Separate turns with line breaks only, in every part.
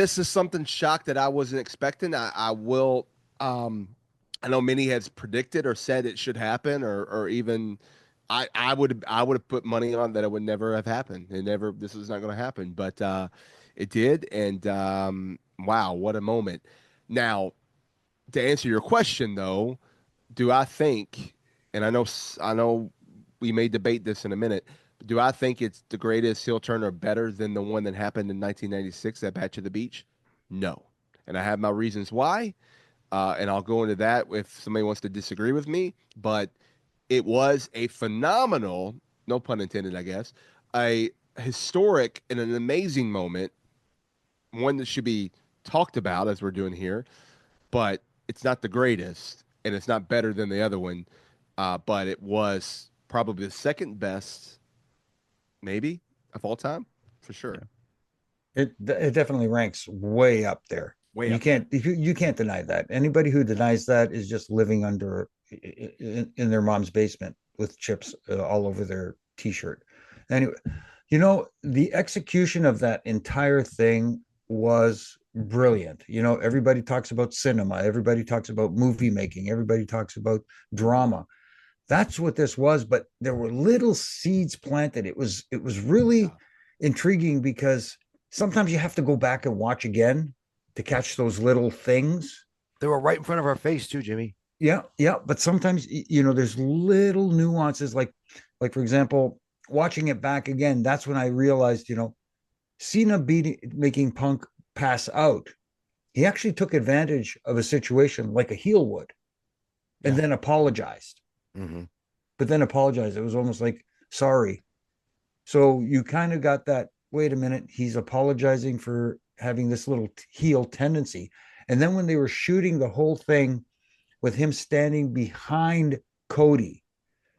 this is something shock that I wasn't expecting. I will. I know many has predicted or said it should happen, or even I would have put money on that it would never have happened. It never. This was not going to happen, but it did. And wow, what a moment! Now, to answer your question, though, do I think? And I know we may debate this in a minute. But do I think it's the greatest heel turn or better than the one that happened in 1996 at Batch of the Beach? No, and I have my reasons why. And I'll go into that if somebody wants to disagree with me. But it was a phenomenal, no pun intended, I guess, a historic and an amazing moment, one that should be talked about as we're doing here. But it's not the greatest, and it's not better than the other one. But it was probably the second best, maybe of all time, for sure.
It definitely ranks way up there.
Way
You
up there.
can't you can't deny that. Anybody who denies that is just living under in their mom's basement with chips all over their t-shirt. Anyway, the execution of that entire thing was brilliant. Everybody talks about cinema, everybody talks about movie making, everybody talks about drama. That's what this was, but there were little seeds planted. It was really
Yeah.
intriguing because sometimes you have to go back and watch again to catch those little things.
They were right in front of our face too, Jimmy.
Yeah, yeah, but sometimes there's little nuances like for example, watching it back again, that's when I realized, Cena making Punk pass out. He actually took advantage of a situation like a heel would and
Yeah.
then apologized.
Mm-hmm.
But then apologized. It was almost like sorry. So you kind of got that, wait a minute, he's apologizing for having this little heel tendency. And then when they were shooting the whole thing with him standing behind Cody,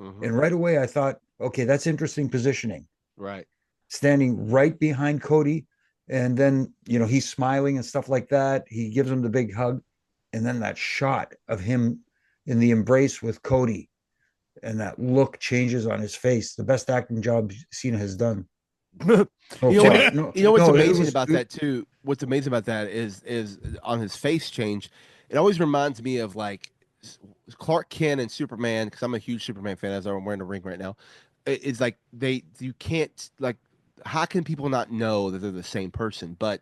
Mhm.
and right away I thought, okay, that's interesting positioning.
Right.
Standing right behind Cody, and then he's smiling and stuff like that. He gives him the big hug, and then that shot of him in the embrace with Cody, and that look changes on his face. The best acting job Cena has done.
You
So
know
far.
what?
No,
You know what's
no, it
amazing
was
about that too? What's amazing about that is on his face change. It always reminds me of like Clark Kent and Superman, because I'm a huge Superman fan, as I'm wearing a ring right now. It's like you can't like, how can people not know that they're the same person? But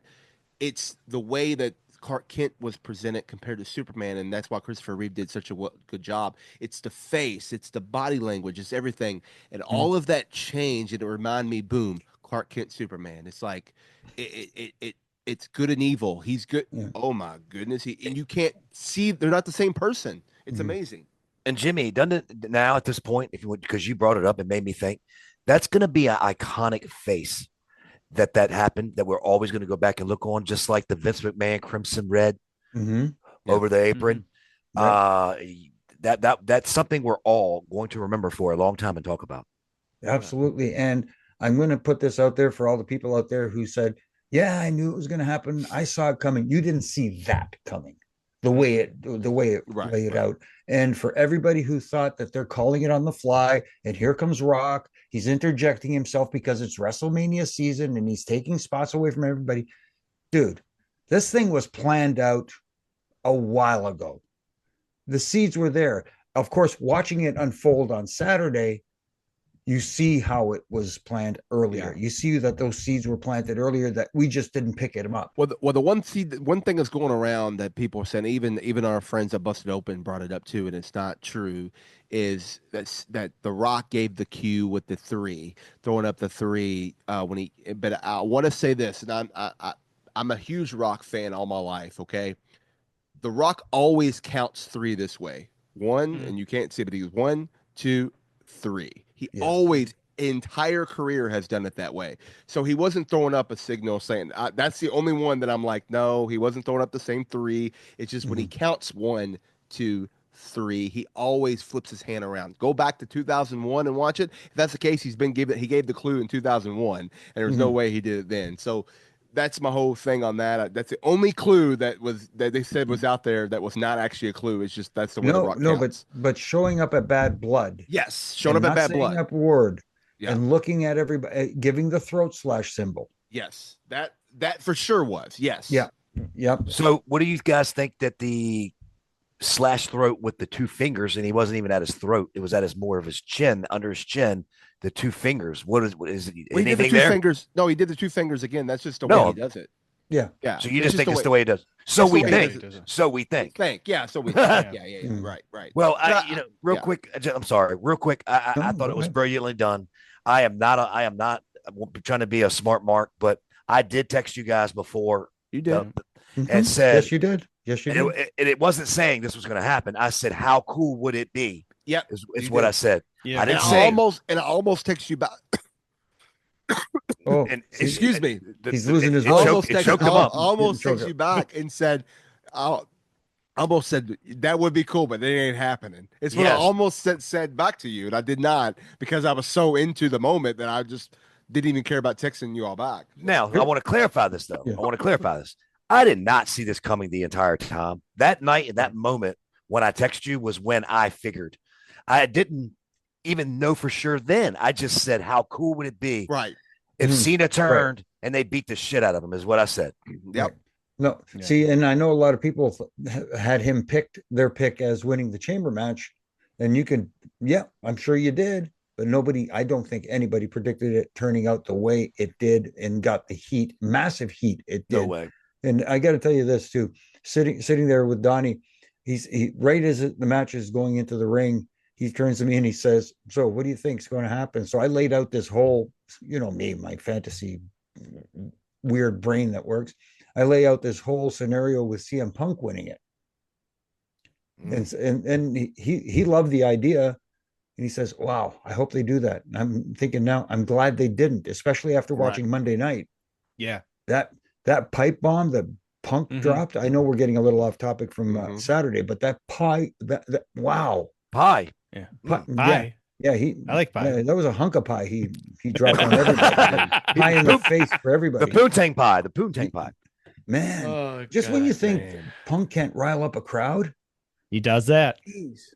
it's the way that Clark Kent was presented compared to Superman, and that's why Christopher Reeve did such a good job. It's the face, it's the body language, it's everything, and all of that change. And it remind me, boom, Clark Kent, Superman. It's like it's good and evil. He's good.
yeah.
Oh my goodness, and you can't see they're not the same person. It's
Mhm.
amazing.
And Jimmy, doesn't it now at this point, if you would, because you brought it up, it made me think that's going to be an iconic face that happened that we're always going to go back and look on, just like the Vince McMahon crimson red
Mhm.
Yeah.
over the apron.
Yep.
That's something we're all going to remember for a long time and talk about.
Absolutely. And I'm going to put this out there for all the people out there who said, "Yeah, I knew it was going to happen. I saw it coming." You didn't see that coming. The way it
Right,
laid
right.
out. And for everybody who thought that they're calling it on the fly, and here comes Rock, he's interjecting himself because it's WrestleMania season and he's taking spots away from everybody. Dude, this thing was planned out a while ago. The seeds were there. Of course, watching it unfold on Saturday, you see how it was planned earlier.
Yeah.
You see that those seeds were planted earlier that we just didn't pick them up.
Well, one thing that's going around that people are saying, even our friends that busted open brought it up too, and it's not true, is that The Rock gave the cue with the three, throwing up the three when he. But I want to say this, and I'm a huge Rock fan all my life. Okay, The Rock always counts three this way. One, and you can't see it, but he goes 1, 2, 3. He
Yes.
always entire career has done it that way. So he wasn't throwing up a signal saying that's the only one that I'm like, no, he wasn't throwing up the same three. It's just when he
Mhm.
counts 1, 2, 3, he always flips his hand around. Go back to 2001 and watch it. If that's the case, he gave the clue in 2001, and there's no
Mhm.
way he did it then. So that's my whole thing on that. That's the only clue that they said was out there that was not actually a clue. It's just that's the way the
No,
Rock
no, but
counts.
but showing up at Bad Blood
Yes, showing
and
up at
not
Bad
saying
Blood.
up a word
Yeah.
and looking at everybody, giving the throat slash symbol.
Yes, that That for sure was. Yes.
Yeah. Yep.
So, what do you guys think that the slash throat with the two fingers, and he wasn't even at his throat; it was at his more of his chin, under his chin, the two fingers. What is it?
Well, he did the
Anything
two
there?
fingers. No, he did the two fingers again. That's just the way
No.
he does it.
Yeah.
Yeah.
So you
It's
just think
the
it's
way-
the way it does. So
That's the
we
way
think.
he does it.
So we think.
Yeah. So we think. Yeah.
Mm.
Right.
Well,
But
real
yeah.
quick. I'm sorry. Real quick. I
No,
thought
go
it was
ahead.
brilliantly done. I am not trying to be a smart mark, but I did text you guys before
You did.
Mhm.
and said,
yes, you did. Yes, you
and
did.
it wasn't saying this was going to happen. I said, how cool would it be?
Yep.
Is
You
what
did.
I said.
Yeah.
I
And
didn't
I
say.
almost text you back.
Oh,
And
Excuse me.
he's losing his
it
voice.
choked- it choked him up.
Almost
Choke
text
up.
you back and said, I almost said that would be cool, but it ain't happening. It's what I
Yes.
almost said back to you, and I did not because I was so into the moment that I just didn't even care about texting you all back.
Now, I want to clarify this, though.
Yeah.
I want to clarify this. I did not see this coming the entire time. That night and that moment when I text you was when I figured. I didn't even know for sure then. I just said, how cool would it be
Right.
if
Mhm.
Cena turned and they beat the shit out of him, is what I said.
Yep.
No,
Yeah.
see, and I know a lot of people had him picked their pick as winning the chamber match, and you could, yeah, I'm sure you did, but I don't think anybody predicted it turning out the way it did and got the heat, massive heat it did.
No way.
And I got to tell you this too, sitting there with Donnie, he right as the match is going into the ring, he turns to me and he says, "So, what do you think is going to happen?" So I laid out this whole, me, my fantasy weird brain that works. I lay out this whole scenario with CM Punk winning it, and he loved the idea, and he says, "Wow, I hope they do that." And I'm thinking now, I'm glad they didn't, especially after
Right.
watching Monday night.
Yeah.
That pipe bomb that Punk
Mhm.
dropped. I know we're getting a little off topic from
Mhm.
Saturday, but that pie, that wow,
Pie.
Yeah.
Pie,
Pie.
yeah,
I like pie.
yeah, that was a hunk of pie he dropped on everybody. Pie in the face for
The
everybody.
poontang pie. The poontang pie.
Man,
Oh,
just when you think
man.
Punk can't rile up a crowd,
He does that.
geez,